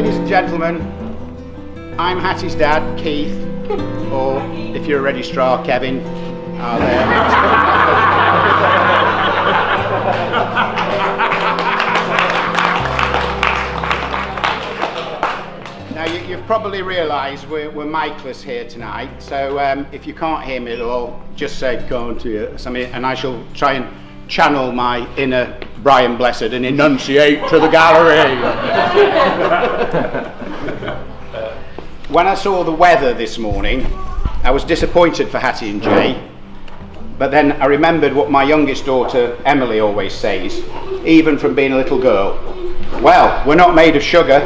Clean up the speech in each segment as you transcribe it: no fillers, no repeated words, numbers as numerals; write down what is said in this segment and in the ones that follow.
Ladies and gentlemen, I'm Hatty's dad, Keith, or if you're a registrar, Kevin. Now, you've probably realised we're micless here tonight, so if you can't hear me at all, just say, "Can't hear," and I shall try and channel my inner Brian Blessed and enunciate to the gallery. When I saw the weather this morning, I was disappointed for Hatty and Jay, but then I remembered what my youngest daughter Emily always says, even from being a little girl. Well, we're not made of sugar.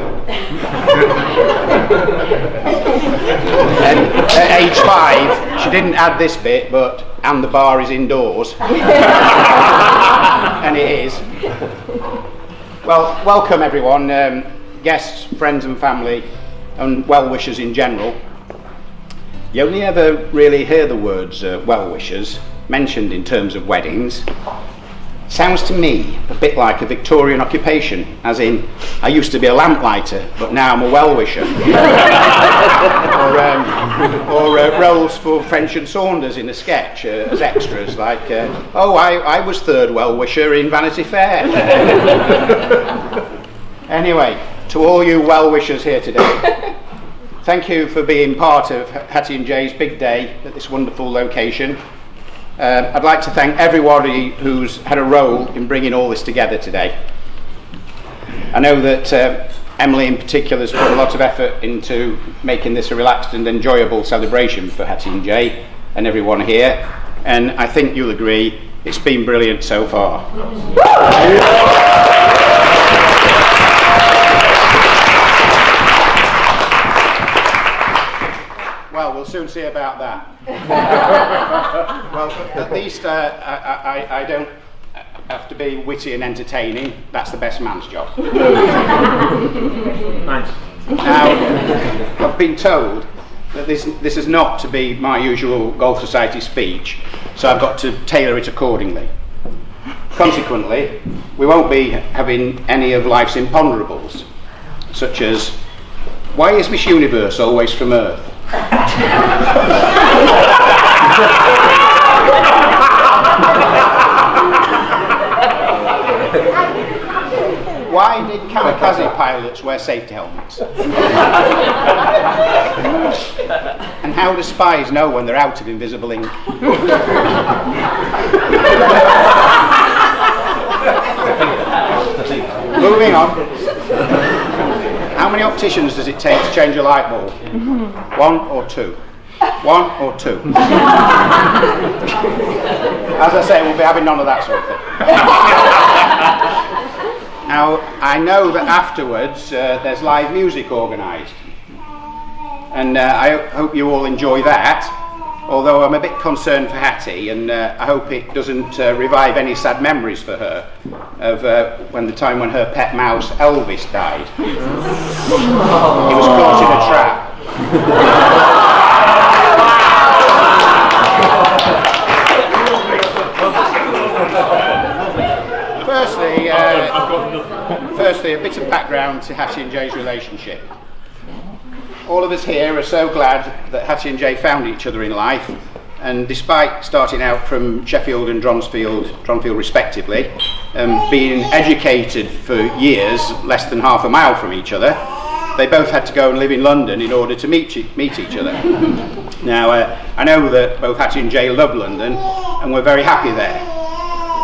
And at age 5, she didn't add this bit, and the bar is indoors. And it is. Well, welcome everyone, guests, friends and family, and well-wishers in general. You only ever really hear the words well-wishers mentioned in terms of weddings. Sounds to me a bit like a Victorian occupation, as in, I used to be a lamplighter, but now I'm a well-wisher. or roles for French and Saunders in a sketch as extras, like, I was third well-wisher in Vanity Fair. Anyway, to all you well-wishers here today, thank you for being part of Hatty and Jay's big day at this wonderful location. I'd like to thank everybody who's had a role in bringing all this together today. I know that Emily in particular has put a lot of effort into making this a relaxed and enjoyable celebration for Hatty and Jay and everyone here, and I think you'll agree it's been brilliant so far. Well, we'll soon see about that. Well, at least I don't have to be witty and entertaining. That's the best man's job. Nice. Now, I've been told that this is not to be my usual Golf Society speech, so I've got to tailor it accordingly. Consequently, we won't be having any of life's imponderables, such as, why is Miss Universe always from Earth? Why did kamikaze pilots wear safety helmets? And how do spies know when they're out of invisible ink? Moving on. How many opticians does it take to change a light bulb? 1 or 2? 1 or 2? As I say, we'll be having none of that sort of thing. Now, I know that afterwards there's live music organised, and I hope you all enjoy that, although I'm a bit concerned for Hatty, and I hope it doesn't revive any sad memories for her of the time when her pet mouse Elvis died. He was caught in a trap. Firstly, a bit of background to Hatty and Jay's relationship. All of us here are so glad that Hatty and Jay found each other in life, and despite starting out from Sheffield and Dronfield respectively, being educated for years less than half a mile from each other, they both had to go and live in London in order to meet each other. Now, I know that both Hatty and Jay love London, and we're very happy there,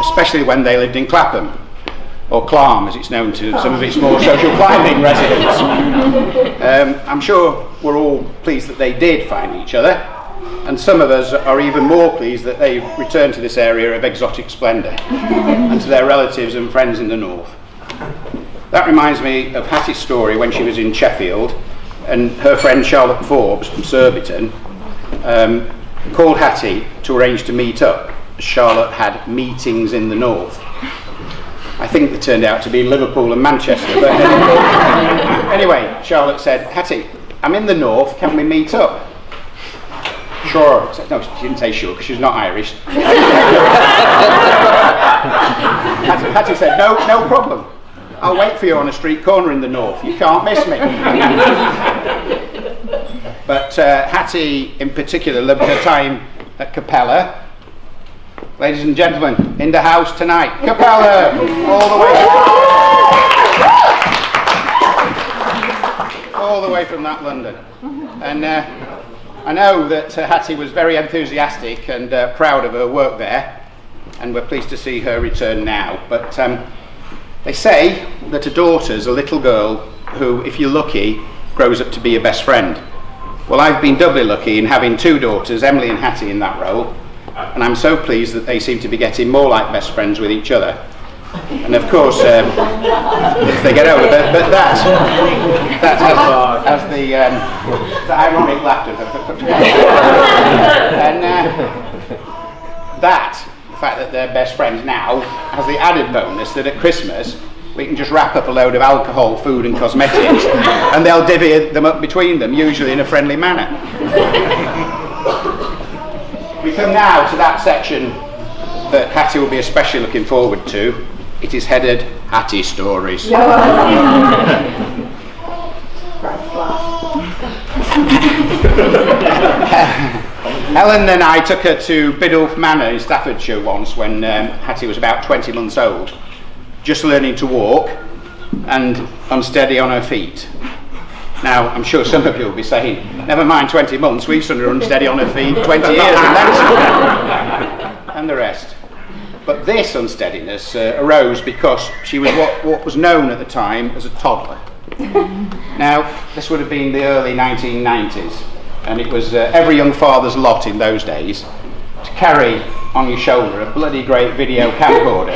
especially when they lived in Clapham, or Clam as it's known to some of its more social climbing residents. I'm sure we're all pleased that they did find each other, and some of us are even more pleased that they've returned to this area of exotic splendour and to their relatives and friends in the north. That reminds me of Hatty's story when she was in Sheffield, and her friend Charlotte Forbes from Surbiton called Hatty to arrange to meet up, as Charlotte had meetings in the north. I think they turned out to be Liverpool and Manchester, but anyway, Charlotte said, "Hatty, I'm in the north, can we meet up?" "Sure." No, she didn't say sure because she's not Irish. Hatty said, no problem. I'll wait for you on a street corner in the north. You can't miss me. But Hatty, in particular, loved her time at Capella. Ladies and gentlemen, in the house tonight, Capella, all the way from that London. And I know that Hatty was very enthusiastic and proud of her work there, and we're pleased to see her return now. But they say that a daughter's a little girl who, if you're lucky, grows up to be your best friend. Well, I've been doubly lucky in having two daughters, Emily and Hatty, in that role, and I'm so pleased that they seem to be getting more like best friends with each other. And of course, if they get older, but that has the ironic laughter. And the fact that they're best friends now has the added bonus that at Christmas we can just wrap up a load of alcohol, food and cosmetics and they'll divvy them up between them, usually in a friendly manner. We come now to that section that Hatty will be especially looking forward to. It is headed Hatty Stories. Helen and I took her to Biddulph Manor in Staffordshire once when Hatty was about 20 months old, just learning to walk and unsteady on her feet. Now, I'm sure some of you will be saying, never mind 20 months, we've seen her unsteady on her feet 20 years and the rest. But this unsteadiness arose because she was what was known at the time as a toddler. Now, this would have been the early 1990s, and it was every young father's lot in those days to carry on your shoulder a bloody great video camcorder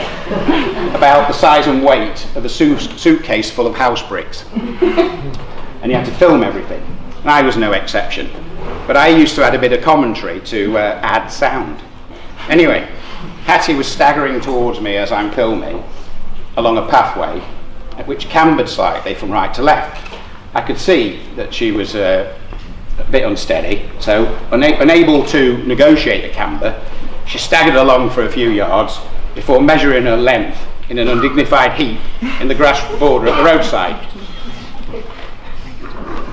about the size and weight of a suitcase full of house bricks. And you had to film everything. And I was no exception. But I used to add a bit of commentary to add sound. Anyway, Hatty was staggering towards me as I'm filming along a pathway which cambered slightly from right to left. I could see that she was a bit unsteady, so unable to negotiate the camber, she staggered along for a few yards before measuring her length in an undignified heap in the grass border at the roadside.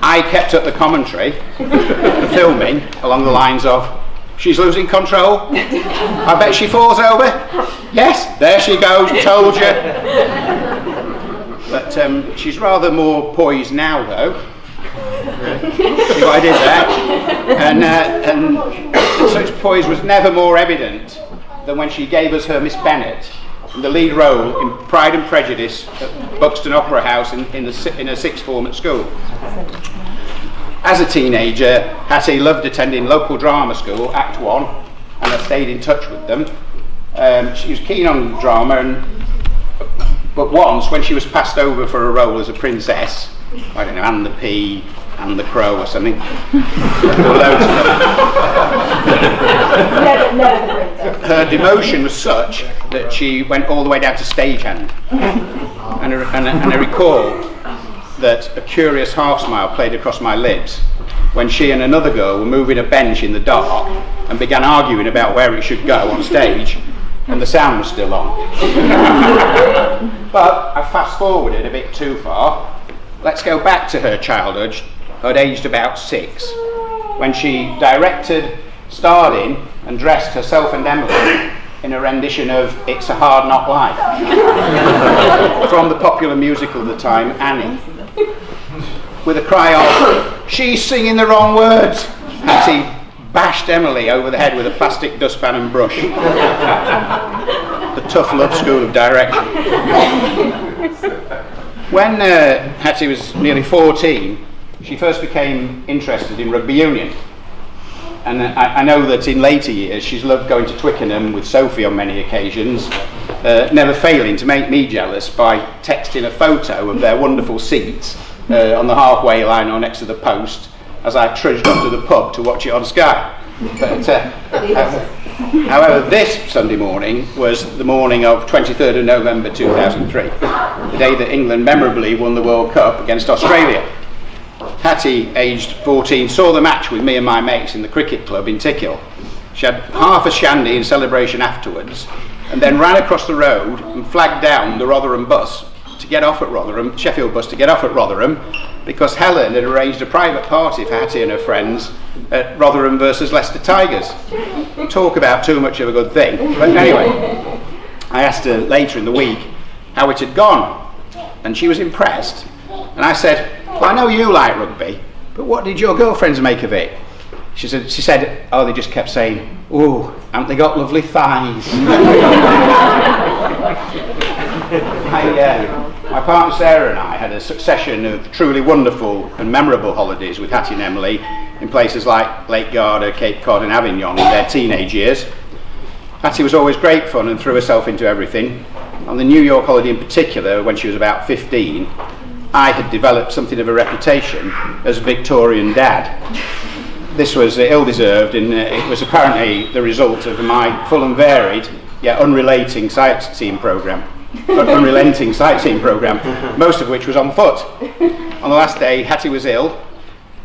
I kept up the commentary, the filming, along the lines of, she's losing control, I bet she falls over, yes, there she goes, told you. But she's rather more poised now though. See what I did there? And such poise was never more evident than when she gave us her Miss Bennet in the lead role in Pride and Prejudice at Buxton Opera House in a sixth form at school. As a teenager, Hatty loved attending local drama school, Act 1, and I stayed in touch with them. She was keen on drama, but once, when she was passed over for a role as a princess, I don't know, Anne the Pea, Anne the Crow or something, there were loads of them. Her demotion was such that she went all the way down to stagehand. And I recall that a curious half smile played across my lips when she and another girl were moving a bench in the dark and began arguing about where it should go on stage, and the sound was still on. But I fast forwarded a bit too far. Let's go back to her childhood, who'd aged about 6, when she directed, starred in and dressed herself and Emily in a rendition of It's a Hard Knock Life from the popular musical of the time, Annie. With a cry of, she's singing the wrong words, Hatty bashed Emily over the head with a plastic dustpan and brush. The tough love school of direction. When Hatty was nearly 14, she first became interested in rugby union. And I know that in later years she's loved going to Twickenham with Sophie on many occasions, never failing to make me jealous by texting a photo of their wonderful seats on the halfway line or next to the post as I trudged off to the pub to watch it on Sky. But, however, this Sunday morning was the morning of 23rd of November 2003, the day that England memorably won the World Cup against Australia. Hatty, aged 14, saw the match with me and my mates in the cricket club in Tickhill. She had half a shandy in celebration afterwards, and then ran across the road and flagged down the Rotherham bus to get off at Rotherham, Sheffield bus to get off at Rotherham, because Helen had arranged a private party for Hattie and her friends at Rotherham versus Leicester Tigers. Talk about too much of a good thing. But anyway, I asked her later in the week how it had gone, and she was impressed. And I said, well, I know you like rugby, but what did your girlfriends make of it? She said, oh, they just kept saying, oh, haven't they got lovely thighs? My partner Sarah and I had a succession of truly wonderful and memorable holidays with Hattie and Emily in places like Lake Garda, Cape Cod and Avignon in their teenage years. Hattie was always great fun and threw herself into everything. On the New York holiday in particular, when she was about 15, I had developed something of a reputation as Victorian dad. This was ill-deserved, and it was apparently the result of my full and varied, yet unrelenting sightseeing programme, most of which was on foot. On the last day, Hattie was ill.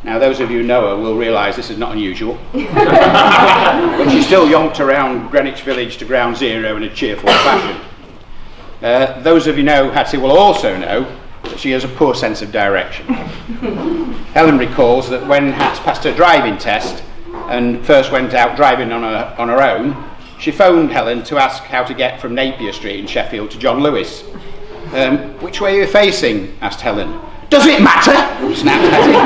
Now, those of you who know her will realise this is not unusual. But she still yonked around Greenwich Village to ground zero in a cheerful fashion. Those of you who know Hattie will also know that she has a poor sense of direction. Helen recalls that when Hats passed her driving test and first went out driving on her own, she phoned Helen to ask how to get from Napier Street in Sheffield to John Lewis. Which way are you facing? Asked Helen. Does it matter? Snapped Hattie.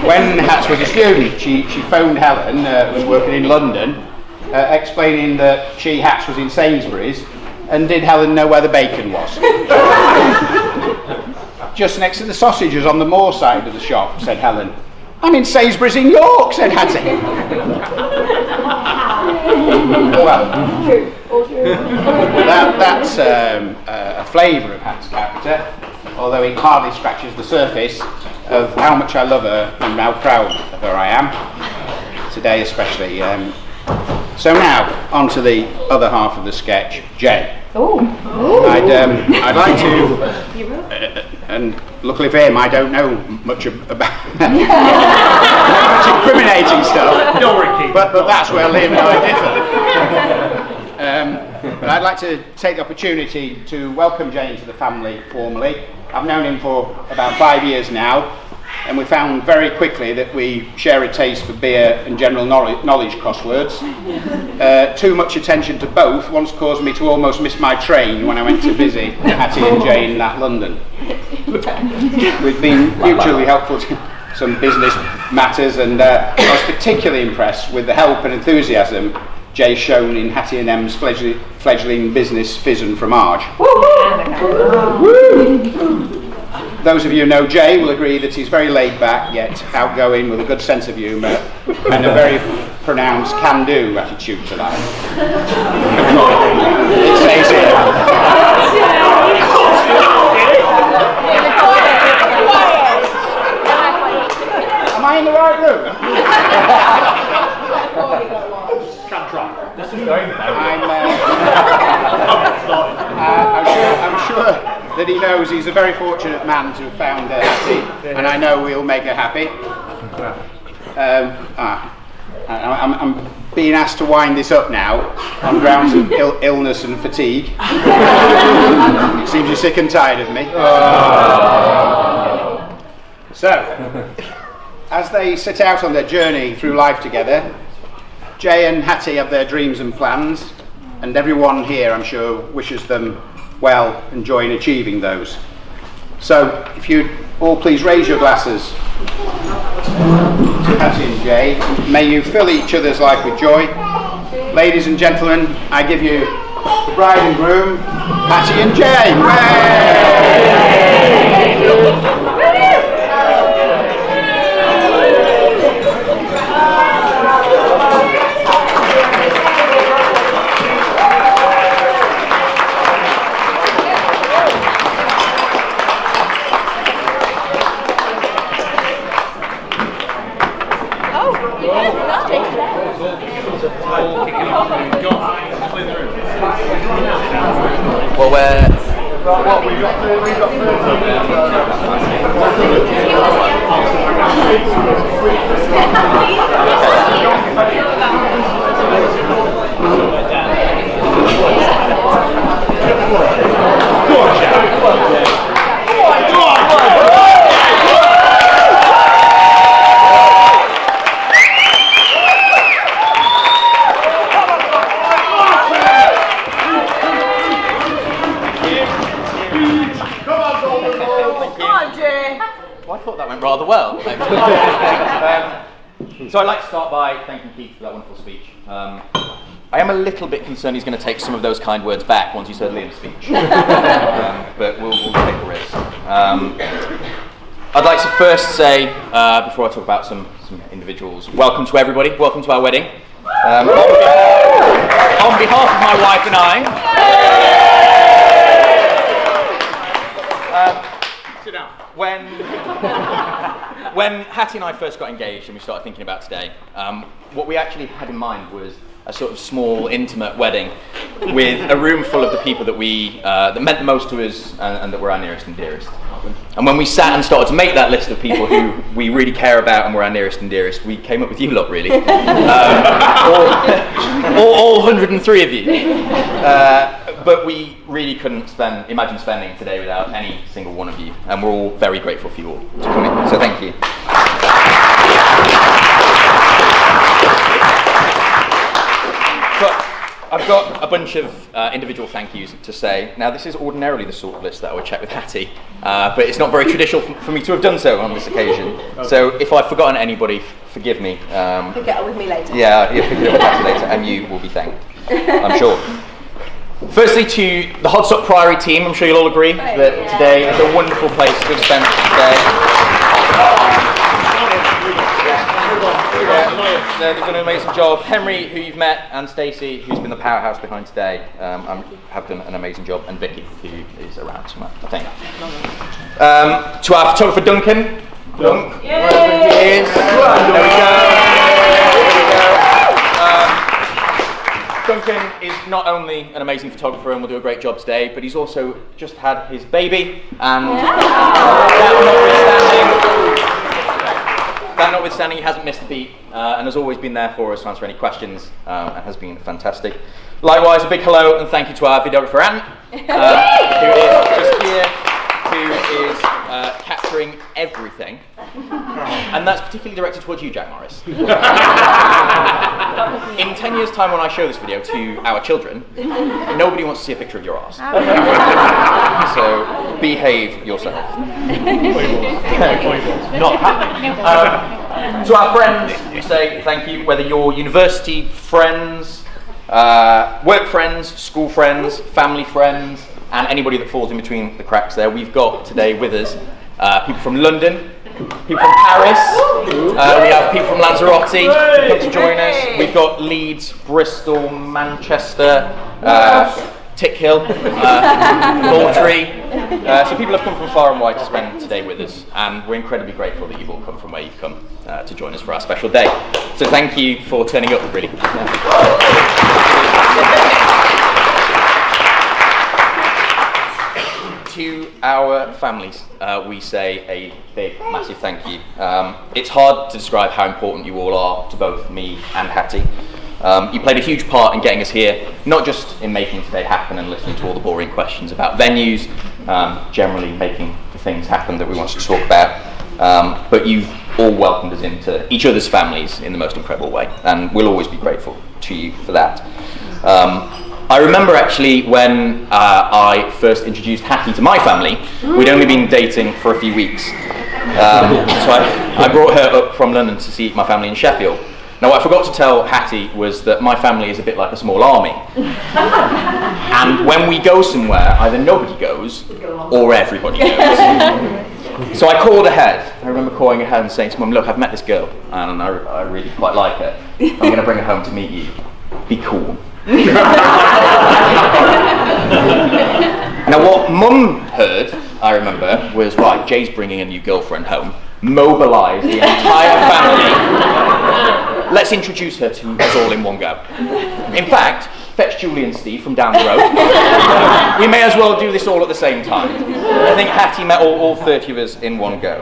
When Hats was a student, she phoned Helen, who was working in London, explaining that she, Hats, was in Sainsbury's, and did Helen know where the bacon was? Just next to the sausages on the moor side of the shop, said Helen. I'm in Sainsbury's in York, said Hattie. Well, that's a flavour of Hat's character, although it hardly scratches the surface of how much I love her and how proud of her I am, today especially. So now, on to the other half of the sketch, Jay. I'd like to, and luckily for him, I don't know much about much incriminating stuff, but that's where Liam and I differ. But I'd like to take the opportunity to welcome Jay into the family formally. I've known him for about 5 years now, and we found very quickly that we share a taste for beer and general knowledge crosswords. Too much attention to both once caused me to almost miss my train when I went to visit Hattie and Jane in London. We've been mutually helpful to some business matters, and I was particularly impressed with the help and enthusiasm Jay's shown in Hattie and M's fledgling business Fizz and Fromage. Those of you who know Jay will agree that he's very laid back yet outgoing with a good sense of humour and a very pronounced can-do attitude to life. It says here. Am I in the right room? This is going I'm sure that he knows he's a very fortunate man to have found Hattie, and I know we'll make her happy. I'm being asked to wind this up now on grounds of illness and fatigue. It seems you're sick and tired of me. So, as they set out on their journey through life together, Jay and Hattie have their dreams and plans, and everyone here, I'm sure, wishes them well and joy in achieving those. So, if you'd all please raise your glasses to Hattie and Jay. May you fill each other's life with joy. Ladies and gentlemen, I give you the bride and groom, Hattie and Jay. Well, We've got thought that went rather well. So I'd like to start by thanking Keith for that wonderful speech. I am a little bit concerned he's going to take some of those kind words back once he's heard Liam's speech. But we'll take the risk. I'd like to first say, before I talk about some individuals, welcome to everybody, welcome to our wedding. On behalf of my wife and I, Sit down. when Hattie and I first got engaged and we started thinking about today, what we actually had in mind was a sort of small, intimate wedding with a room full of the people that that meant the most to us and that were our nearest and dearest. And when we sat and started to make that list of people who we really care about and were our nearest and dearest, we came up with you lot, really. All 103 of you. But we really couldn't imagine spending today without any single one of you. And we're all very grateful for you all to come in. So thank you. But I've got a bunch of individual thank yous to say. Now, this is ordinarily the sort of list that I would check with Hattie, but it's not very traditional for me to have done so on this occasion. Okay. So if I've forgotten anybody, forgive me. Pick it up with me later. Yeah, you'll pick it up with Hattie later, and you will be thanked, I'm sure. Firstly, to the Hodstock Priory team, I'm sure you'll all agree that today is a wonderful place to have spent today. They've done an amazing job. Henry, who you've met, and Stacey, who's been the powerhouse behind today, have done an amazing job, and Vicky, who is around somewhere, I think. To our photographer Duncan. Dunk, wherever he is. There we go. Duncan is not only an amazing photographer and will do a great job today, but he's also just had his baby, and that notwithstanding, he hasn't missed a beat and has always been there for us to answer any questions and has been fantastic. Likewise, a big hello and thank you to our videographer Anne, who is just here, who is capturing everything. And that's particularly directed towards you, Jack Morris. In 10 years' time when I show this video to our children, nobody wants to see a picture of your arse. So behave yourself. Not happening. To our friends, we say thank you, whether you're university friends, work friends, school friends, family friends, and anybody that falls in between the cracks there. We've got today with us people from London, people from Paris, we have people from Lanzarote who come to join us. We've got Leeds, Bristol, Manchester, Tickhill, Moultrie. So people have come from far and wide to spend today with us, and we're incredibly grateful that you've all come from where you've come to join us for our special day. So thank you for turning up, really. To our families, we say a big, massive thank you. It's hard to describe how important you all are to both me and Hattie. You played a huge part in getting us here, not just in making today happen and listening to all the boring questions about venues, generally making the things happen that we wanted to talk about, but you've all welcomed us into each other's families in the most incredible way, and we'll always be grateful to you for that. I remember actually when I first introduced Hattie to my family, we'd only been dating for a few weeks. So I brought her up from London to see my family in Sheffield. Now what I forgot to tell Hattie was that my family is a bit like a small army. And when we go somewhere, either nobody goes or everybody goes. So I called ahead. I remember calling ahead and saying to Mum, look, I've met this girl and I really quite like her. I'm going to bring her home to meet you. Be cool. Now what Mum heard, I remember, was right, Jay's bringing a new girlfriend home. Mobilise the entire family. Let's introduce her to us all in one go. In fact, fetch Julie and Steve from down the road. We may as well do this all at the same time. I think Hattie met all 30 of us in one go.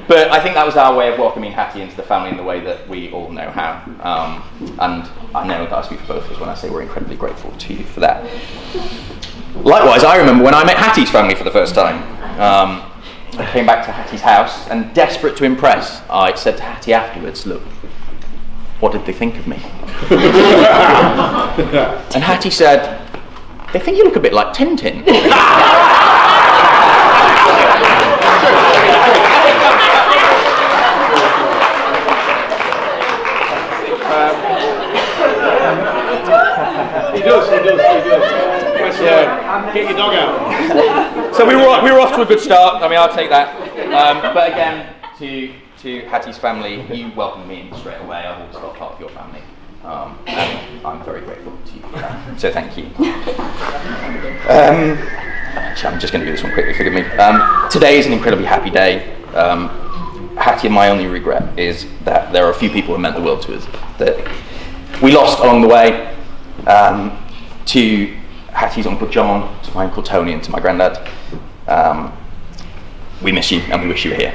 But I think that was our way of welcoming Hattie into the family in the way that we all know how. And I know that I speak for both of us when I say we're incredibly grateful to you for that. Likewise, I remember when I met Hattie's family for the first time. I came back to Hattie's house and, desperate to impress, I said to Hattie afterwards, look, what did they think of me? And Hattie said, they think you look a bit like Tintin. does. Get your dog out. So we were off to a good start. I mean, I'll take that. But again, to Hatty's family, you welcomed me in straight away. I've always felt part of your family. And I'm very grateful to you for that. So thank you. Actually, I'm just going to do this one quickly, forgive me. Today is an incredibly happy day. Hatty, and my only regret is that there are a few people who meant the world to us that we lost along the way. To Hatty's Uncle John, to my Uncle Tony, and to my granddad. We miss you and we wish you were here.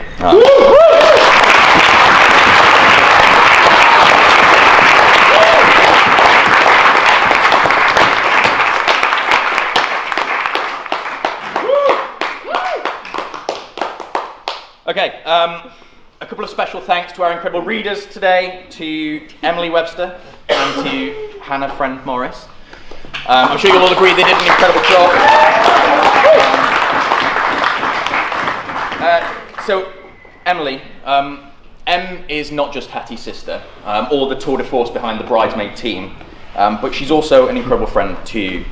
Okay, a couple of special thanks to our incredible readers today, to Emily Webster and to Hannah Friend Morris. I'm sure you'll all agree they did an incredible job. So, Emily, Em is not just Hatty's sister, or the tour de force behind the bridesmaid team, but she's also an incredible friend to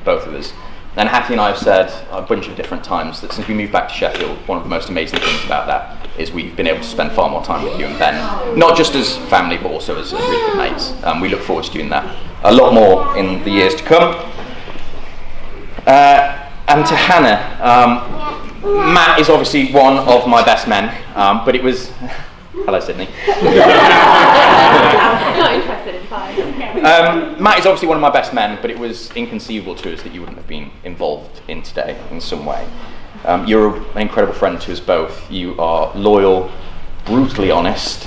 both of us. And Hatty and I have said a bunch of different times that since we moved back to Sheffield, one of the most amazing things about that is we've been able to spend far more time with you and Ben, not just as family, but also as really good mates. We look forward to doing that a lot more in the years to come. And to Hannah, Matt is obviously one of my best men, but it was... Hello, Sydney. Not interested in pies. Matt is obviously one of my best men, but it was inconceivable to us that you wouldn't have been involved in today in some way. You're an incredible friend to us both. You are loyal, brutally honest.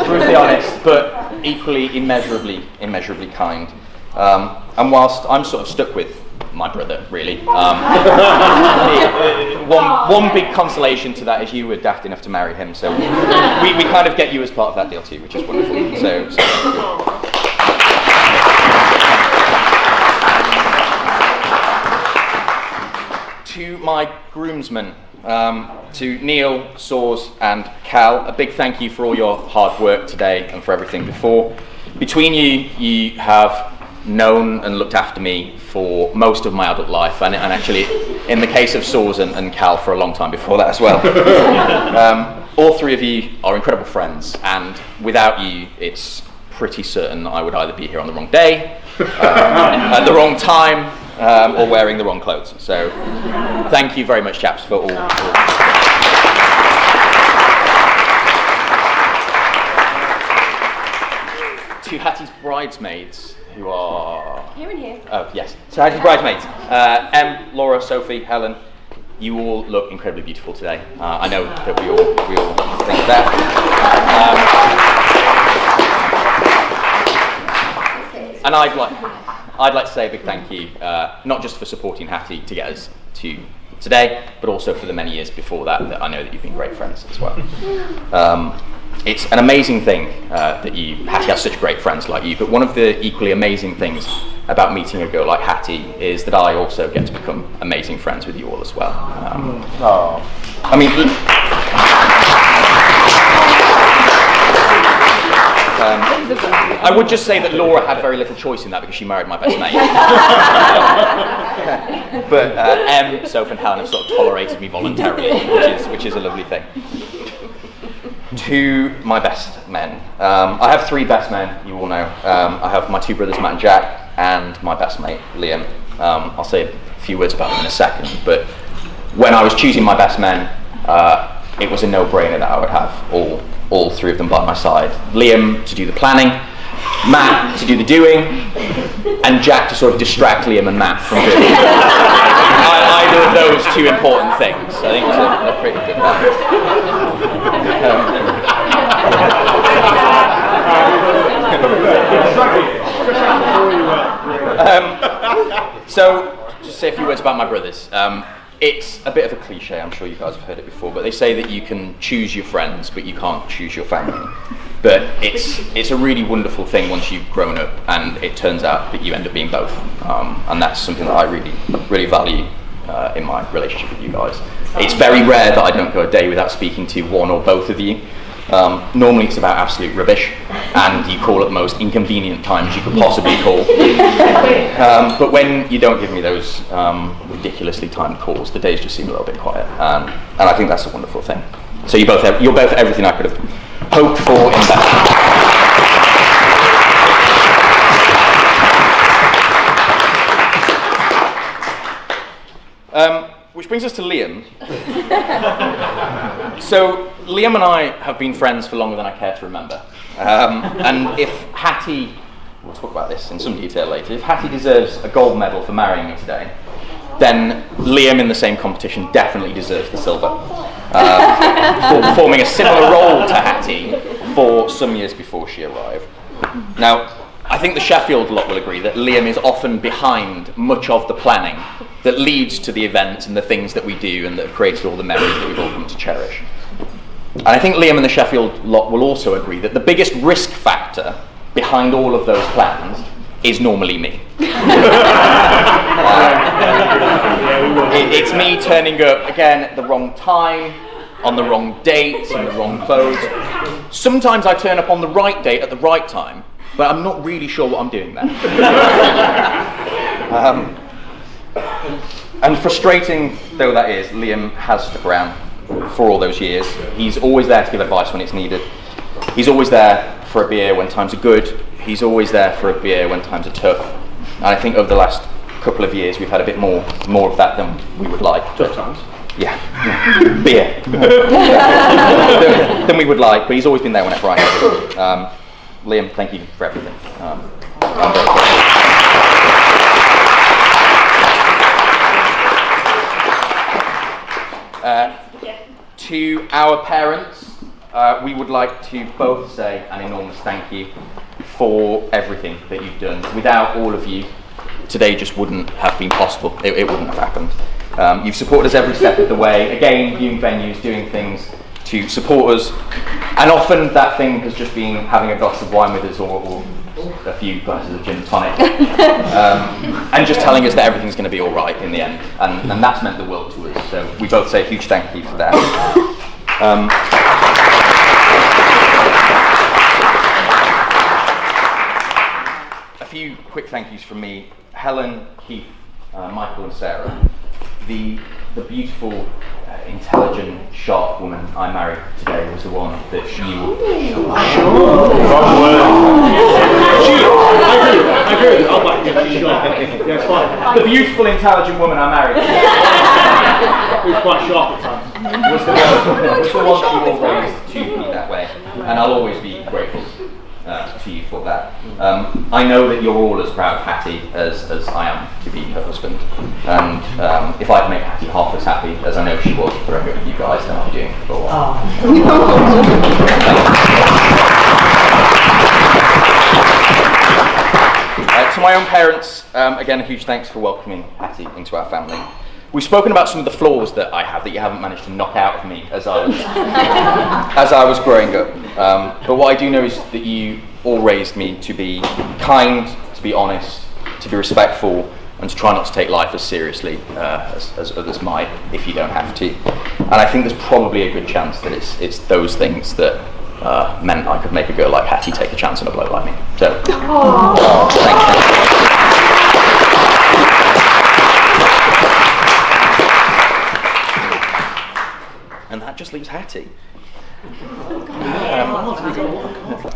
Brutally honest, but equally immeasurably kind. And whilst I'm sort of stuck with my brother, really, one big consolation to that is you were daft enough to marry him, so we kind of get you as part of that deal too, which is wonderful. So to my groomsmen, to Neil, Soars and Cal, a big thank you for all your hard work today and for everything before. Between you have known and looked after me for most of my adult life, and actually in the case of Soars and Cal for a long time before that as well. All three of you are incredible friends, and without you it's pretty certain I would either be here on the wrong day, at the wrong time, or wearing the wrong clothes. So thank you very much, chaps, for all. To Hatty's bridesmaids, who are... Here and here. Oh, yes. So Hatty's bridesmaids. Em, Laura, Sophie, Helen, you all look incredibly beautiful today. I know that we all think of that. And I'd like to say a big thank you, not just for supporting Hatty to get us to today, but also for the many years before that I know that you've been great friends as well. It's an amazing thing that Hatty has such great friends like you, but one of the equally amazing things about meeting a girl like Hatty is that I also get to become amazing friends with you all as well. I mean, I would just say that Laura had very little choice in that because she married my best mate. But Em, Soph and Helen have sort of tolerated me voluntarily, which is a lovely thing. To my best men. I have three best men, you all know. I have my two brothers, Matt and Jack, and my best mate, Liam. I'll say a few words about them in a second, but when I was choosing my best men, it was a no-brainer that I would have all three of them by my side. Liam to do the planning, Matt to do the doing, and Jack to sort of distract Liam and Matt from doing either of those two important things. I think it's a pretty good one. So, just say a few words about my brothers. It's a bit of a cliche, I'm sure you guys have heard it before, but they say that you can choose your friends, but you can't choose your family. But it's a really wonderful thing once you've grown up, and it turns out that you end up being both. And that's something that I really value in my relationship with you guys. It's very rare that I don't go a day without speaking to one or both of you. Normally it's about absolute rubbish, and you call at the most inconvenient times you could possibly call. But when you don't give me those ridiculously timed calls, the days just seem a little bit quiet, and I think that's a wonderful thing. So you're both everything I could have hoped for in that. Which brings us to Liam. So Liam and I have been friends for longer than I care to remember. And if Hatty, we'll talk about this in some detail later, if Hatty deserves a gold medal for marrying me today, then Liam in the same competition definitely deserves the silver. For performing a similar role to Hatty for some years before she arrived. Now, I think the Sheffield lot will agree that Liam is often behind much of the planning that leads to the events and the things that we do and that have created all the memories that we've all come to cherish. And I think Liam and the Sheffield lot will also agree that the biggest risk factor behind all of those plans is normally me. It's me turning up again at the wrong time, on the wrong date, in the wrong clothes. Sometimes I turn up on the right date at the right time, but I'm not really sure what I'm doing there. And frustrating though that is, Liam has stuck around for all those years. He's always there to give advice when it's needed. He's always there for a beer when times are good. He's always there for a beer when times are tough. And I think over the last couple of years we've had a bit more of that than we would like. Tough times. Yeah, beer. than we would like, but he's always been there whenever I need him. Liam, thank you for everything. I'm very grateful. To our parents, we would like to both say an enormous thank you for everything that you've done. Without all of you, today just wouldn't have been possible. It wouldn't have happened. You've supported us every step of the way. Again, viewing venues, doing things to support us. And often that thing has just been having a glass of wine with us or a few glasses of gin and tonic. And just telling us that everything's going to be all right in the end. And that's meant the world to us. So we both say a huge thank you for that. A few quick thank yous from me. Helen, Keith, Michael and Sarah. The beautiful, intelligent, sharp woman I married today was the one that you... I agree. I'll back you. Yeah, it's fine. The beautiful, intelligent woman I married Who's quite sharp at times. was the one that you always treated me that way. And I'll always be grateful to you for that. I know that you're all as proud of Hatty as I am to be her husband. And if I can make Hatty half as happy as I know she was for every one of you guys, then I'll be doing it for a while. To my own parents, again, a huge thanks for welcoming Hatty into our family. We've spoken about some of the flaws that I have that you haven't managed to knock out of me as I was growing up. But what I do know is that you all raised me to be kind, to be honest, to be respectful, and to try not to take life as seriously as others might if you don't have to. And I think there's probably a good chance that it's those things that meant I could make a girl like Hatty take a chance on a bloke like me. So, thank you. And that just leaves Hatty.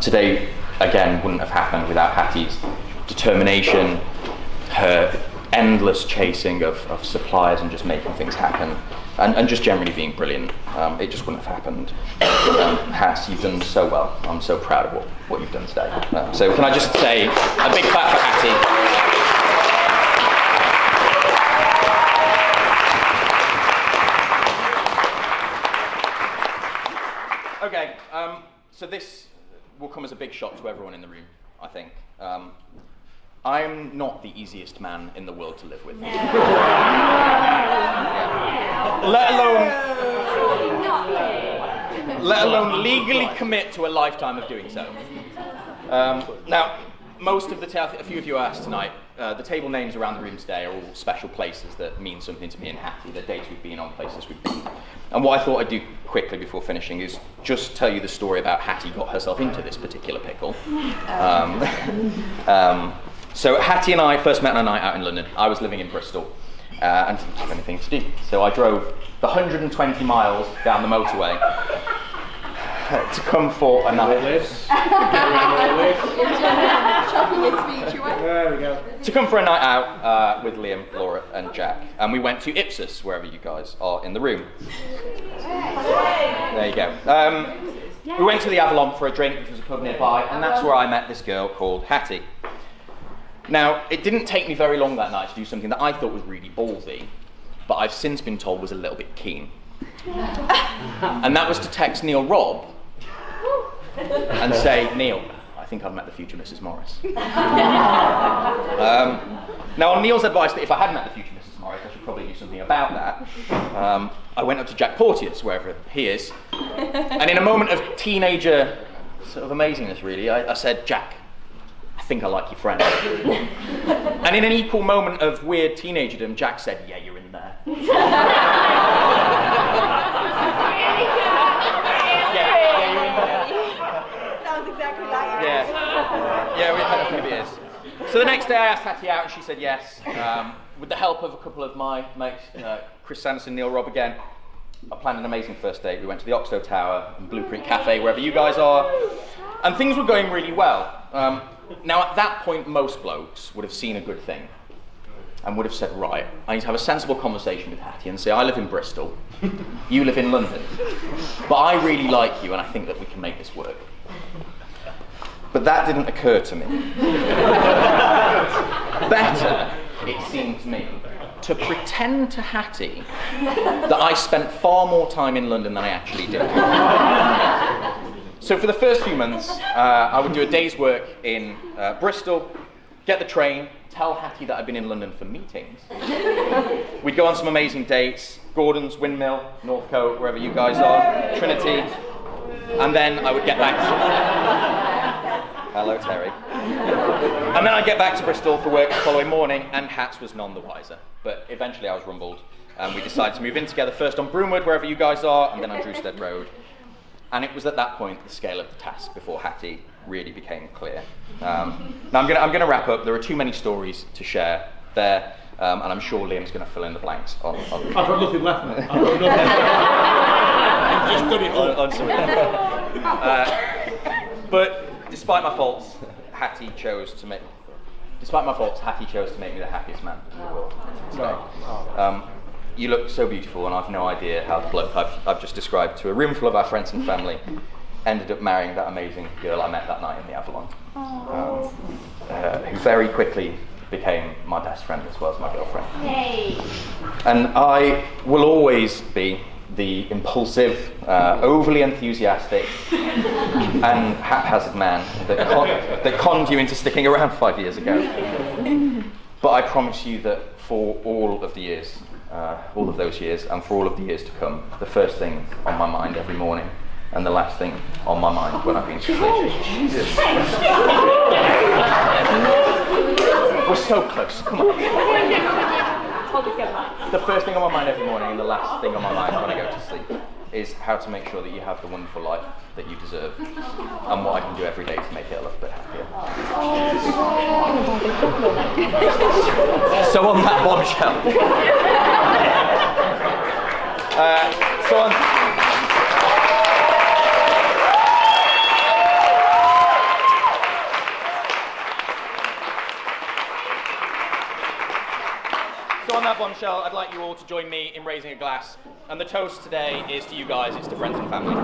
Today, again, wouldn't have happened without Hatty's determination, her endless chasing of suppliers and just making things happen, and just generally being brilliant. It just wouldn't have happened. Hat, you've done so well. I'm so proud of what you've done today. So can I just say a big clap for Hatty. Okay, so this will come as a big shock to everyone in the room, I think. I'm not the easiest man in the world to live with. Let alone legally commit to a lifetime of doing so. Now, most of a few of you asked tonight, the table names around the room today are all special places that mean something to me and Hatty, the dates we've been on, places we've been. And what I thought I'd do quickly before finishing is just tell you the story about Hatty got herself into this particular pickle. So Hatty and I first met on a night out in London. I was living in Bristol and didn't have anything to do. So I drove the 120 miles down the motorway to come for a night. There we go. To come for a night out with Liam, Laura and Jack. And we went to Ipsos, wherever you guys are in the room. There you go. We went to the Avalon for a drink, which was a pub nearby, and that's where I met this girl called Hatty. Now, it didn't take me very long that night to do something that I thought was really ballsy, but I've since been told was a little bit keen. And that was to text Neil Robb and say, Neil, I think I've met the future Mrs. Morris. Now, on Neil's advice that if I had met the future Mrs. Morris, I should probably do something about that, I went up to Jack Porteous, wherever he is, and in a moment of teenager sort of amazingness, really, I said, Jack, I think I like your friend. And in an equal moment of weird teenagerdom, Jack said, yeah, you're in there. Sounds exactly like it. Yeah, maybe it is. So the next day I asked Hatty out and she said yes. With the help of a couple of my mates, Chris Sanderson, Neil Robb again, I planned an amazing first date. We went to the Oxbow Tower and Blueprint Cafe, wherever you guys are, and things were going really well. Now at that point, most blokes would have seen a good thing and would have said, right, I need to have a sensible conversation with Hatty and say, I live in Bristol, you live in London, but I really like you and I think that we can make this work. But that didn't occur to me. Better, it seemed to me, to pretend to Hatty that I spent far more time in London than I actually did. So for the first few months, I would do a day's work in Bristol, get the train, tell Hatty that I'd been in London for meetings. We'd go on some amazing dates, Gordon's, Windmill, Northcote, wherever you guys are, Trinity, and then I would get back to... Hello, Terry. And then I'd get back to Bristol for work the following morning, and Hats was none the wiser. But eventually I was rumbled, and we decided to move in together, first on Broomwood, wherever you guys are, and then on Drewstead Road. And it was at that point the scale of the task before Hatty really became clear. Now I'm going to wrap up. There are too many stories to share there, and I'm sure Liam's going to fill in the blanks on I've got nothing left, mate. I've got nothing. Just done it all. on some of them. But despite my faults, Hatty chose to make me the happiest man in the world today. You look so beautiful, and I've no idea how the bloke I've just described to a room full of our friends and family ended up marrying that amazing girl I met that night in the Avalon, who very quickly became my best friend as well as my girlfriend. Hey. And I will always be the impulsive, overly enthusiastic and haphazard man that conned you into sticking around 5 years ago. But I promise you that for all of those years, and for all of the years to come, the first thing on my mind every morning, and the last thing on my mind when I've been to sleep. We're so close, come on. The first thing on my mind every morning and the last thing on my mind when I go to sleep is how to make sure that you have the wonderful life that you deserve, and what I can do every day to make it a little bit happier. So on that bombshell. So on that bombshell, I'd like you all to join me in raising a glass. And the toast today is to you guys, it's to friends and family.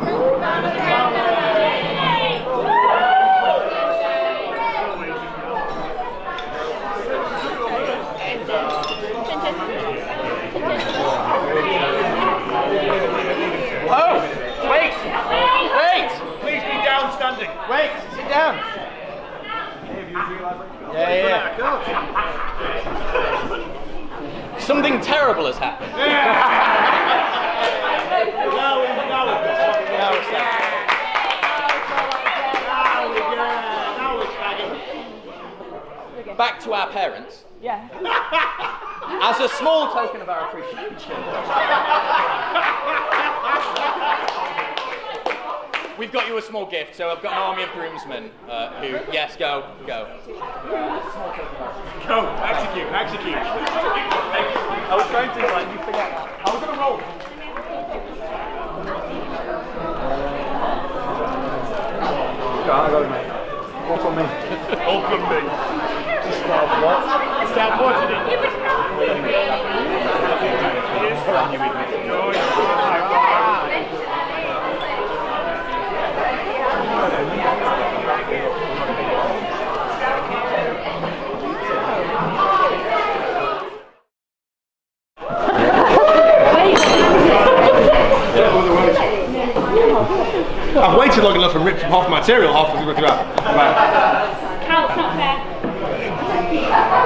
Oh, wait! Please be down standing. Wait, sit down. Yeah. Something terrible has happened. Now we're back to our parents. Yeah. As a small token of our appreciation, we've got you a small gift. So I've got an army of groomsmen who, yes, go. Go, execute. I was trying to, like, you forget that. I was going to roll. I got it, mate. What's on me? All from me. Start what? Start what? I've waited long enough and ripped half my material off as we go out. Right. Count's not fair.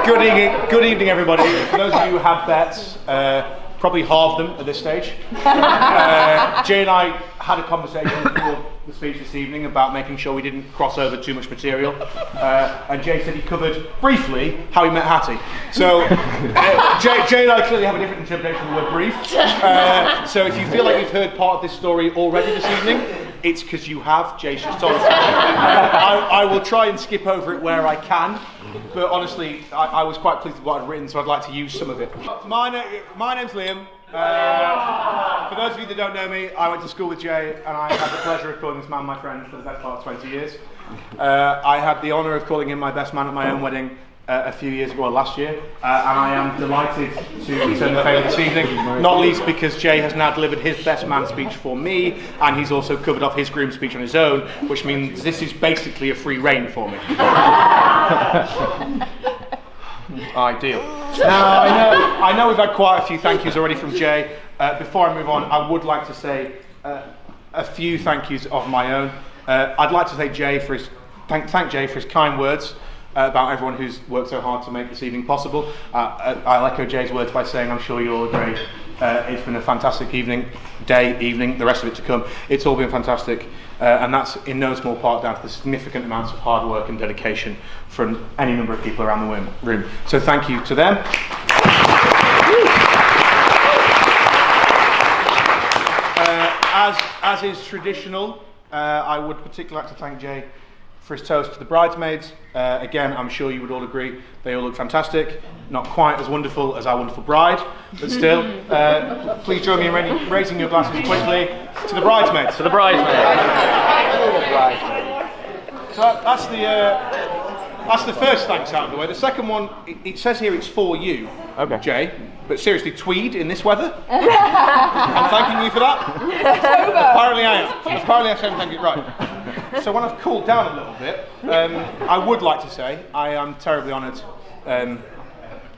Good evening, everybody. For those of you who have bets, probably half them at this stage. Jay and I had a conversation before the speech this evening about making sure we didn't cross over too much material. And Jay said he covered briefly how he met Hatty. So Jay and I clearly have a different interpretation of the word brief. So if you feel like you've heard part of this story already this evening, it's because you have. Jay's just told us. I will try and skip over it where I can. But honestly, I was quite pleased with what I'd written, so I'd like to use some of it. My name's Liam. For those of you that don't know me, I went to school with Jay, and I had the pleasure of calling this man my friend for the best part of 20 years. I had the honour of calling him my best man at my own wedding a few years ago, or last year, and I am delighted to return the favour this evening, not least because Jay has now delivered his best man speech for me, and he's also covered off his groom speech on his own, which means this is basically a free reign for me. Ideal. Now, I know we've had quite a few thank yous already from Jay. Before I move on, I would like to say a few thank yous of my own. I'd like to thank Jay for his kind words about everyone who's worked so hard to make this evening possible. I'll echo Jay's words by saying I'm sure you'll agree. It's been a fantastic evening, the rest of it to come. It's all been fantastic, and that's in no small part down to the significant amounts of hard work and dedication from any number of people around the room. So thank you to them. As is traditional, I would particularly like to thank Jay for his toast to the bridesmaids. Again, I'm sure you would all agree, they all look fantastic. Not quite as wonderful as our wonderful bride, but still, please join me in raising your glasses quickly to the bridesmaids. To the bridesmaids. So that's the first thanks out of the way. The second one, it says here it's for you, Okay. Jay, but seriously, tweed in this weather? I'm thanking you for that. Apparently I am. Apparently I said thank you, right. So when I've cooled down a little bit, I would like to say I am terribly honoured to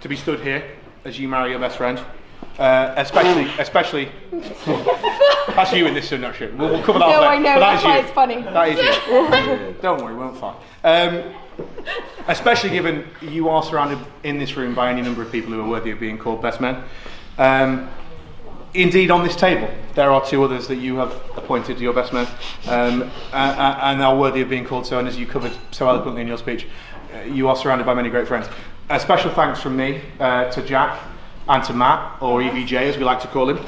be stood here as you marry your best friend. Especially that's you in this nutshell. We'll cover that No, later. I know, But that's why you. it's funny. That is you. Don't worry, we won't fight. Especially given you are surrounded in this room by any number of people who are worthy of being called best men. Indeed, on this table, there are two others that you have appointed your best men, and are worthy of being called so. And as you covered so eloquently in your speech, you are surrounded by many great friends. A special thanks from me to Jack and to Matt, or EVJ as we like to call him. I'll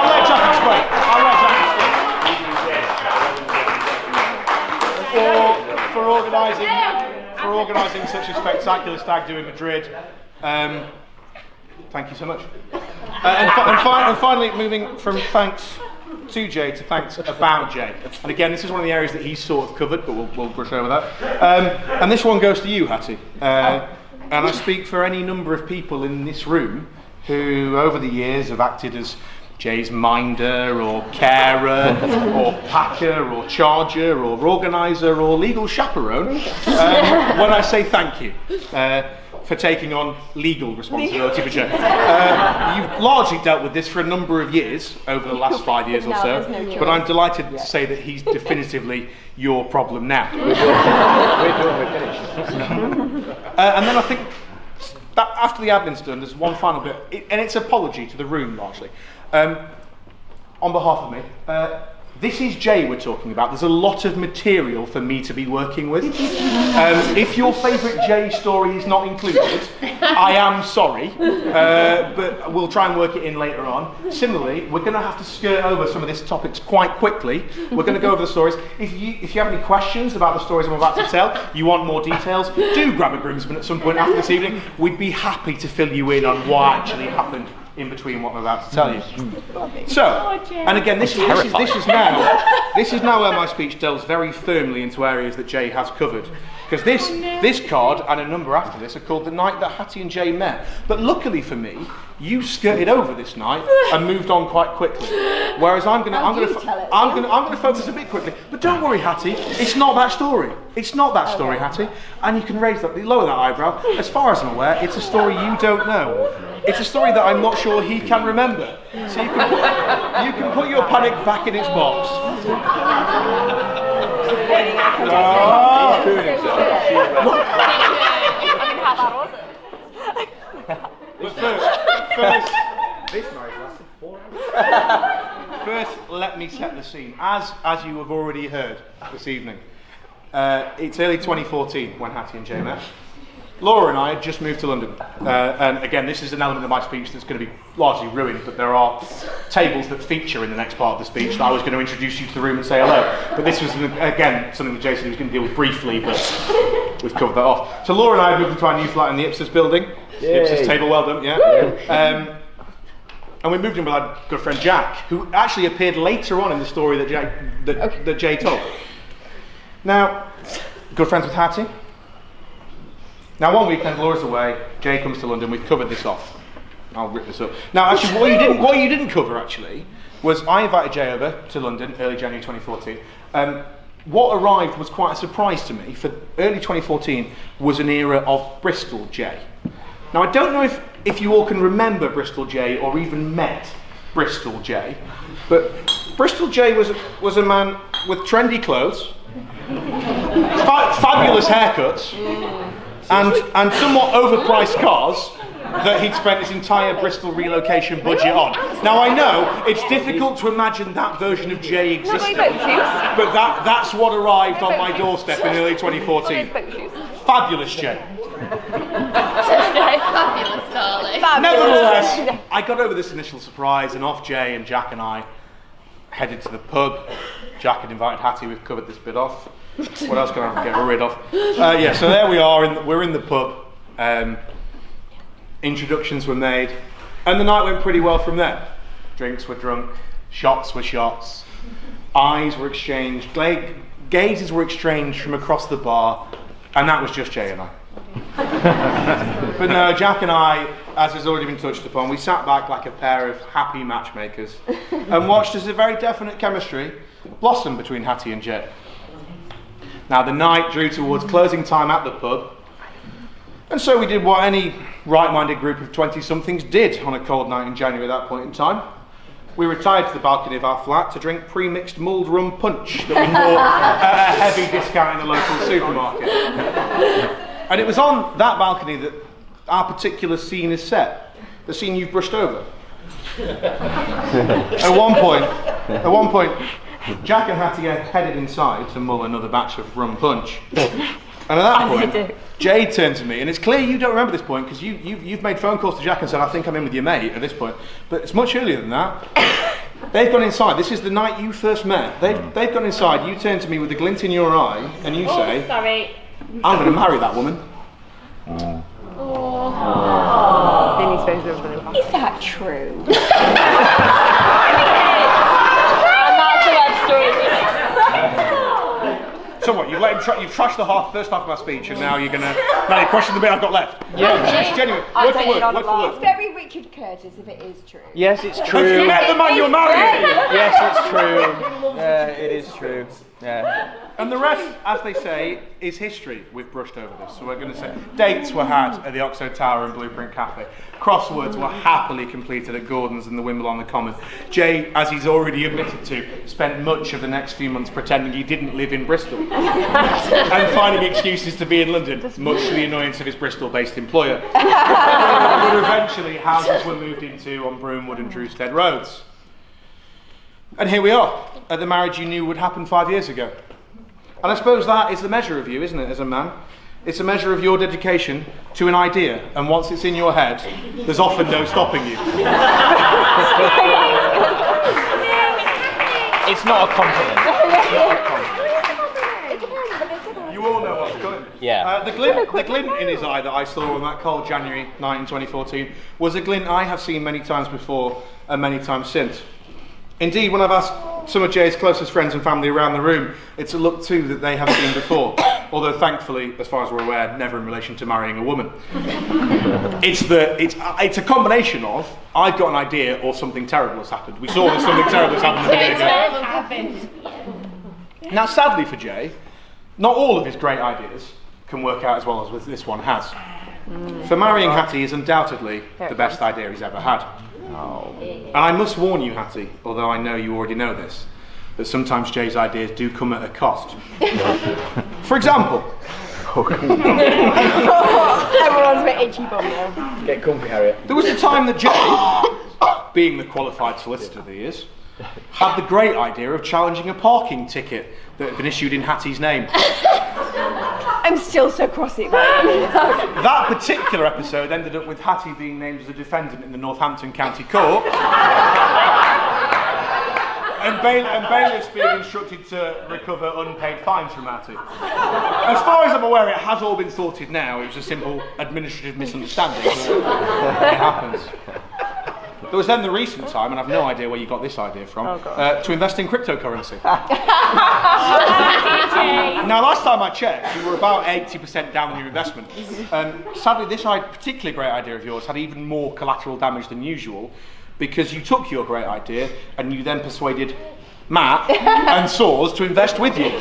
let Jack explain. For organising such a spectacular stag do in Madrid. Thank you so much. And finally, moving from thanks to Jay to thanks about Jay. And again, this is one of the areas that he's sort of covered, but we'll brush over that. And this one goes to you, Hatty. And I speak for any number of people in this room who, over the years, have acted as Jay's minder, or carer, or packer, or charger, or organiser, or legal chaperone. When I say thank you for taking on legal responsibility for Jay. You've largely dealt with this for a number of years, over the last 5 years or Now so, there's no choice. but I'm delighted to say that he's definitively your problem now. We're finished. And then I think that after the admin's done, there's one final bit, and it's apology to the room largely. On behalf of me, This is Jay we're talking about. There's a lot of material for me to be working with. If your favourite Jay story is not included, I am sorry, but we'll try and work it in later on. Similarly, we're going to have to skirt over some of these topics quite quickly. We're going to go over the stories. If you have any questions about the stories I'm about to tell, you want more details, do grab a groomsman at some point after this evening. We'd be happy to fill you in on what actually happened in between what I'm about to tell you. So, and again, this is now where my speech delves very firmly into areas that Jay has covered. Because this card and a number after this are called The Night That Hatty and Jay Met. But luckily for me, you skirted over this night and moved on quite quickly. Whereas I'm gonna focus a bit quickly. But don't worry, Hatty, it's not that story. It's not that story, Hatty. And you can lower that eyebrow. As far as I'm aware, it's a story you don't know. It's a story that I'm not sure he can remember. So you can put your panic back in its box. First, let me set the scene. As you have already heard this evening, it's early 2014 when Hatty and Jay met. Laura and I had just moved to London, and again, this is an element of my speech that's going to be largely ruined, but there are tables that feature in the next part of the speech that I was going to introduce you to the room and say hello. But this was, again, something that Jason was going to deal with briefly, but we've covered that off. So Laura and I have moved into our new flat in the Ipsos building. Yay. Ipsos table, well done, yeah. And we moved in with our good friend Jack, who actually appeared later on in the story that Jay told. Now, good friends with Hatty. Now, one weekend, Laura's away, Jay comes to London, we've covered this off. I'll rip this up. Now, actually, what you didn't cover, actually, was I invited Jay over to London, early January 2014. What arrived was quite a surprise to me. For early 2014 was an era of Bristol Jay. Now, I don't know if you all can remember Bristol Jay or even met Bristol Jay, but Bristol Jay was a man with trendy clothes, fabulous haircuts, and somewhat overpriced cars that he'd spent his entire Bristol relocation budget on. Now I know it's difficult to imagine that version of Jay existing, but that's what arrived on my doorstep in early 2014. Fabulous Jay. Fabulous, darling. Nevertheless, I got over this initial surprise, and off Jay and Jack and I headed to the pub. Jack had invited Hatty, we've covered this bit off. What else can I get rid of? Yeah, so there we are, we're in the pub. Introductions were made, and the night went pretty well from there. Drinks were drunk, shots were shots, eyes were exchanged, gazes were exchanged from across the bar, and that was just Jay and I. But no, Jack and I, as has already been touched upon, we sat back like a pair of happy matchmakers and watched as a very definite chemistry blossom between Hatty and Jay. Now the night drew towards closing time at the pub, and so we did what any right-minded group of 20-somethings did on a cold night in January at that point in time. We retired to the balcony of our flat to drink pre-mixed mulled rum punch that we bought at a heavy discount in the local supermarket. And it was on that balcony that our particular scene is set, the scene you've brushed over. At one point, Jack and Hatty headed inside to mull another batch of rum punch. And at that point, Jay turned to me, and it's clear you don't remember this point because you've made phone calls to Jack and said, I think I'm in with your mate at this point. But it's much earlier than that. They've gone inside. This is the night you first met. They've gone inside. You turn to me with a glint in your eye, and you say, Sorry. I'm going to marry that woman. Is that true? And that's a love story. So what? You've trashed the first half of my speech, and now you're question the bit I've got left. Yeah. It's genuine. Word for word. It's very Richard Curtis if it is true. Yes, it's Have true. you met the man you're marrying? Yes, it's true. Yeah, it is true. Yeah. And the rest, as they say, is history. We've brushed over this. So we're going to say dates were had at the Oxo Tower and Blueprint Cafe. Crosswords were happily completed at Gordon's and the Wimble on the Common. Jay, as he's already admitted to, spent much of the next few months pretending he didn't live in Bristol and finding excuses to be in London, much to the annoyance of his Bristol-based employer. But eventually, houses were moved into on Broomwood and Drewstead roads. And here we are, at the marriage you knew would happen 5 years ago. And I suppose that is the measure of you, isn't it, as a man? It's a measure of your dedication to an idea, and once it's in your head, there's often no stopping you. It's not a compliment. You all know what's coming. Yeah. The glint in his eye that I saw on that cold January night in 2014 was a glint I have seen many times before and many times since. Indeed, when I've asked some of Jay's closest friends and family around the room, it's a look too that they have seen before. Although thankfully, as far as we're aware, never in relation to marrying a woman. It's a combination of, I've got an idea or something terrible has happened. We saw that something terrible has happened a minute ago. Now sadly for Jay, not all of his great ideas can work out as well as this one has. For marrying Hatty is undoubtedly the best idea he's ever had. And I must warn you, Hatty, although I know you already know this, that sometimes Jay's ideas do come at a cost. For example, Everyone's a bit itchy bum now. Get comfy, Harriet. there was the time that Jay, being the qualified solicitor that he is, had the great idea of challenging a parking ticket that had been issued in Hatty's name. I'm still so cross at it. That particular episode ended up with Hatty being named as a defendant in the Northampton County Court, and bailiffs being instructed to recover unpaid fines from Hatty. As far as I'm aware, it has all been sorted now. It was a simple administrative misunderstanding. But it happens. There was then the recent time, and I've no idea where you got this idea from, to invest in cryptocurrency. Now, last time I checked, you were about 80% down on your investment. Sadly, this particularly great idea of yours had even more collateral damage than usual, because you took your great idea and you then persuaded Matt and Saws to invest with you.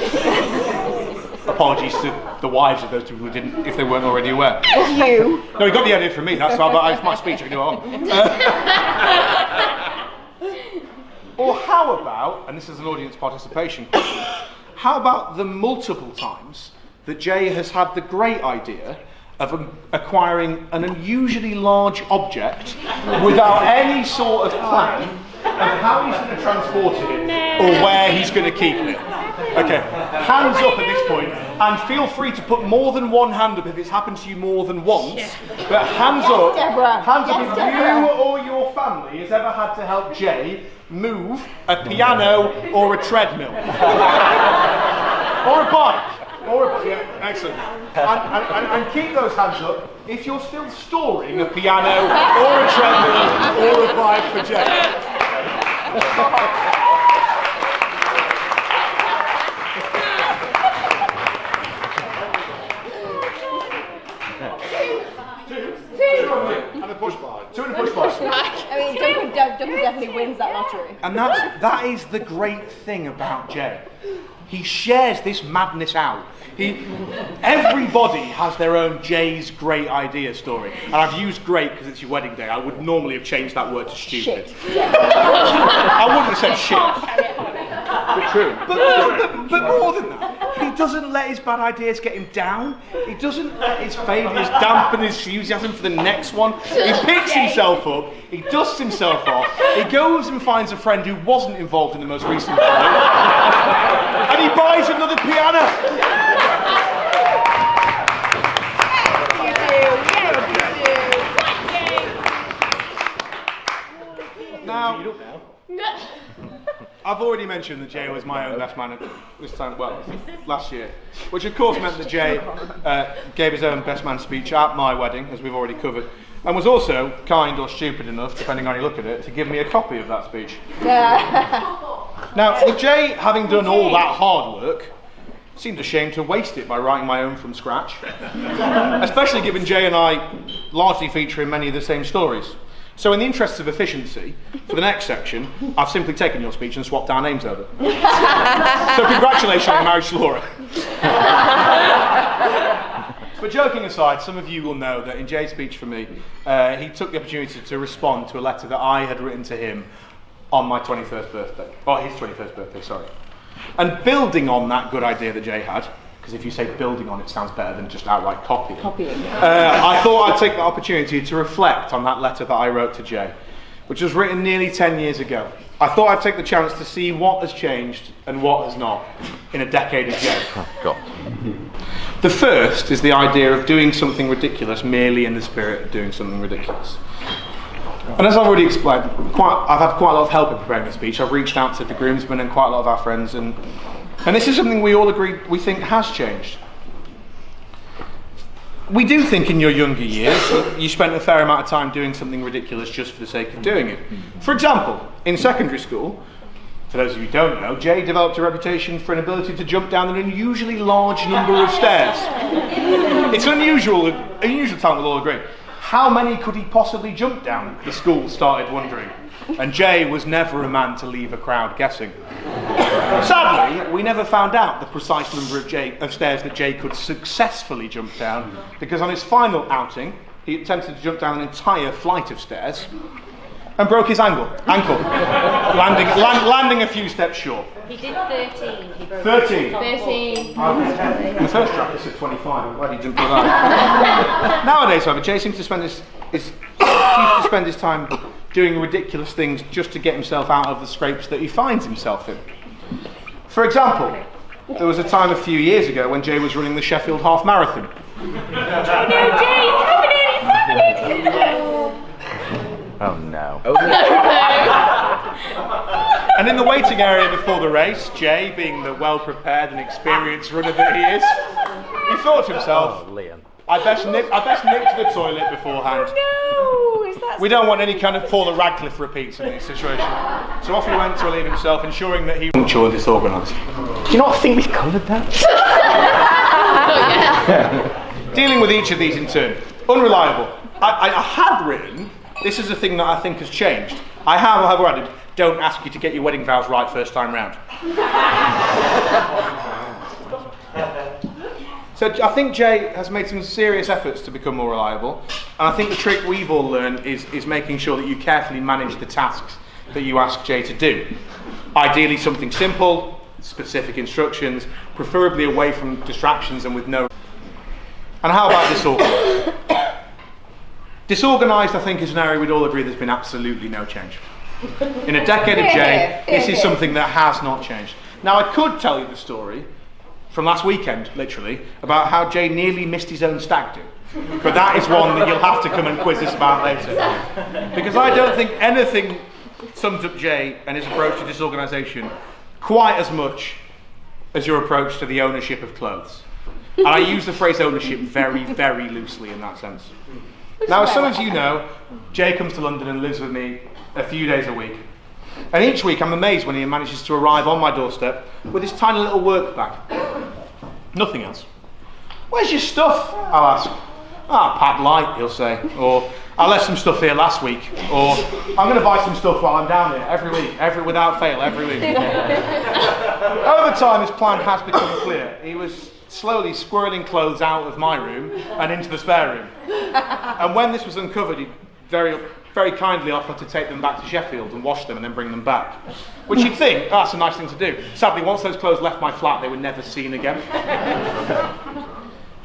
Apologies to the wives of those two who didn't, if they weren't already aware. You. No, he got the idea from me, that's why, but it's my speech, I can do it on. Or how about, and this is an audience participation question, how about the multiple times that Jay has had the great idea of acquiring an unusually large object without any sort of plan of how he's going to transport it or where he's going to keep it? Okay, hands up at this point, and feel free to put more than one hand up if it's happened to you more than once. But hands up, Deborah. hands up Yes, if Deborah. you or your family has ever had to help Jay move a piano or a treadmill, or a bike, yeah, excellent. And keep those hands up if you're still storing a piano or a treadmill or a bike for Jay. And a push bar. Two and a push bar. I mean, Duncan definitely wins that lottery. And that is the great thing about Jay. He shares this madness out. Everybody has their own Jay's great idea story. And I've used great because it's your wedding day. I would normally have changed that word to stupid. Shit. Yeah. I wouldn't have said shit. But true. But more than that, he doesn't let his bad ideas get him down. He doesn't let his failures dampen his enthusiasm for the next one. He picks himself up, he dusts himself off, he goes and finds a friend who wasn't involved in the most recent fight, and he buys another piano. Now, I've already mentioned that Jay was my own best man at this time, well, last year, which of course meant that Jay gave his own best man speech at my wedding, as we've already covered, and was also kind or stupid enough, depending on how you look at it, to give me a copy of that speech. Now, with Jay having done all that hard work, it seemed a shame to waste it by writing my own from scratch, especially given Jay and I largely feature in many of the same stories. So in the interests of efficiency, for the next section, I've simply taken your speech and swapped our names over. So congratulations on your marriage to Laura. But joking aside, some of you will know that in Jay's speech for me, he took the opportunity to respond to a letter that I had written to him on my 21st birthday. Oh, his 21st birthday, sorry. And building on that good idea that Jay had, because if you say building on, it sounds better than just outright copying. I thought I'd take the opportunity to reflect on that letter that I wrote to Jay, which was written nearly 10 years ago. I thought I'd take the chance to see what has changed and what has not in a decade of Jay. Oh, God. The first is the idea of doing something ridiculous merely in the spirit of doing something ridiculous. And as I've already explained, I've had quite a lot of help in preparing this speech. I've reached out to the groomsmen and quite a lot of our friends, and this is something we all agree we think has changed. We do think in your younger years you spent a fair amount of time doing something ridiculous just for the sake of doing it. For example, in secondary school, for those of you who don't know, Jay developed a reputation for an ability to jump down an unusually large number of stairs. It's an unusual talent, we'll all agree. How many could he possibly jump down? The school started wondering. And Jay was never a man to leave a crowd guessing. Sadly, we never found out the precise number of stairs that Jay could successfully jump down, because on his final outing, he attempted to jump down an entire flight of stairs and broke his ankle, landing a few steps short. He did 13. He broke 13? 13. The first draft is at 25. I'm glad he jumped for that. Nowadays, however, Jay seems to spend his time doing ridiculous things just to get himself out of the scrapes that he finds himself in. For example, there was a time a few years ago when Jay was running the Sheffield Half Marathon. Oh no. And in the waiting area before the race, Jay, being the well-prepared and experienced runner that he is, he thought to himself, Liam. I best nip to the toilet beforehand. No, is that We don't want any kind of Paula Radcliffe repeats in this situation. So off he went to relieve himself, ensuring that he wasn't punctual and disorganised. Do you not think we've covered that? Dealing with each of these in turn. Unreliable. I had written, this is a thing that I think has changed. I have added, don't ask you to get your wedding vows right first time round. So I think Jay has made some serious efforts to become more reliable, and I think the trick we've all learned is making sure that you carefully manage the tasks that you ask Jay to do. Ideally something simple, specific instructions, preferably away from distractions and with no... And how about disorganised? Disorganised, I think, is an area we'd all agree there's been absolutely no change. In a decade of Jay, this is something that has not changed. Now, I could tell you the story from last weekend, literally, about how Jay nearly missed his own stag do. But that is one that you'll have to come and quiz us about later. Because I don't think anything sums up Jay and his approach to disorganisation quite as much as your approach to the ownership of clothes. And I use the phrase ownership very, very loosely in that sense. Now, as some of you know, Jay comes to London and lives with me a few days a week. And each week I'm amazed when he manages to arrive on my doorstep with his tiny little work bag. Nothing else. Where's your stuff? I'll ask. Packed light, he'll say. Or, I left some stuff here last week. Or, I'm going to buy some stuff while I'm down here, every week, without fail, every week. Over time, his plan has become clear. He was slowly squirreling clothes out of my room and into the spare room. And when this was uncovered, he very, very kindly offered to take them back to Sheffield and wash them and then bring them back. Which you'd think, that's a nice thing to do. Sadly, once those clothes left my flat, they were never seen again.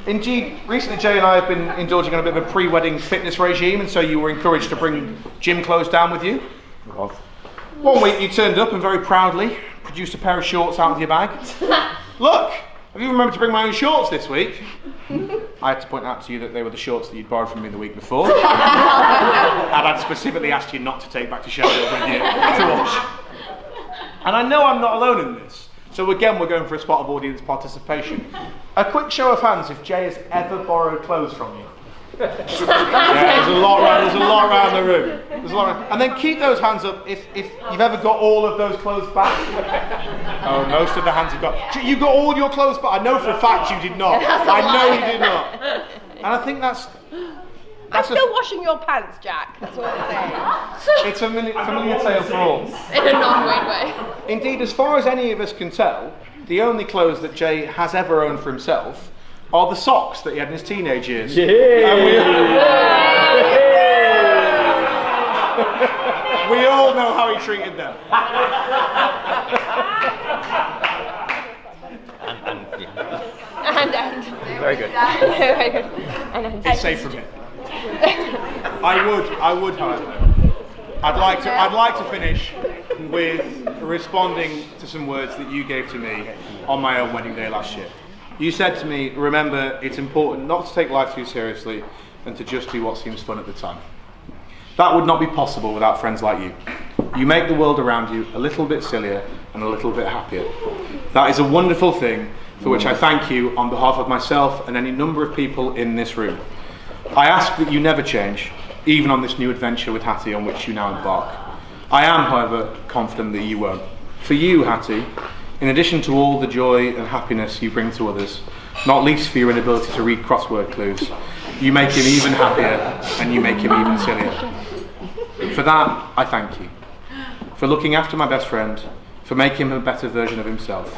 Indeed, recently Jay and I have been indulging in a bit of a pre-wedding fitness regime, and so you were encouraged to bring gym clothes down with you. One week you turned up and very proudly produced a pair of shorts out of your bag. Look! Have you remembered to bring my own shorts this week? I had to point out to you that they were the shorts that you'd borrowed from me the week before. And I'd specifically asked you not to take back to Sheffield with you to wash. And I know I'm not alone in this. So again, we're going for a spot of audience participation. A quick show of hands if Jay has ever borrowed clothes from you. Yeah, there's a lot around the room. And then keep those hands up if you've ever got all of those clothes back. Oh, most of the hands have got. You got all your clothes back. I know for a fact you did not. I know you did not. And I think that's I'm still washing your pants, Jack. That's what I'm saying. It's a familiar tale for all. In a non-weird way. Indeed, as far as any of us can tell, the only clothes that Jay has ever owned for himself are the socks that he had in his teenage years. Yeah. And we all know how he treated them. And. Very good. Very good. And. It's safe from it. I would, however. I'd like to finish with responding to some words that you gave to me on my own wedding day last year. You said to me, remember, it's important not to take life too seriously and to just do what seems fun at the time. That would not be possible without friends like you. You make the world around you a little bit sillier and a little bit happier. That is a wonderful thing for which I thank you on behalf of myself and any number of people in this room. I ask that you never change, even on this new adventure with Hatty on which you now embark. I am, however, confident that you won't. For you, Hatty, in addition to all the joy and happiness you bring to others, not least for your inability to read crossword clues, you make him even happier and you make him even sillier. For that, I thank you. For looking after my best friend, for making him a better version of himself.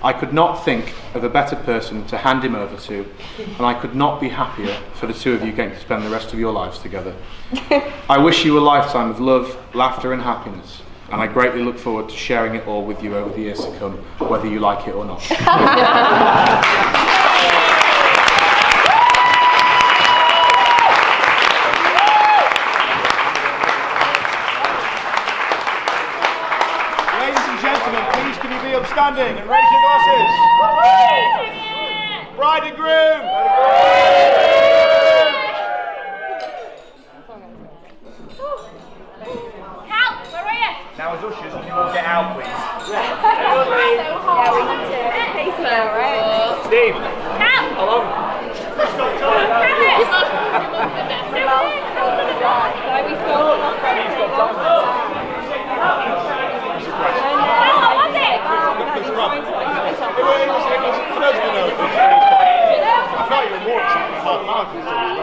I could not think of a better person to hand him over to, and I could not be happier for the two of you getting to spend the rest of your lives together. I wish you a lifetime of love, laughter and happiness, and I greatly look forward to sharing it all with you over the years to come, whether you like it or not. Upstanding and raise your glasses. Bride and groom. Cal, where are you? Now as ushers, can you all get out, please? Yeah, we need to. Pace now, right? Steve. Cal. Hello. I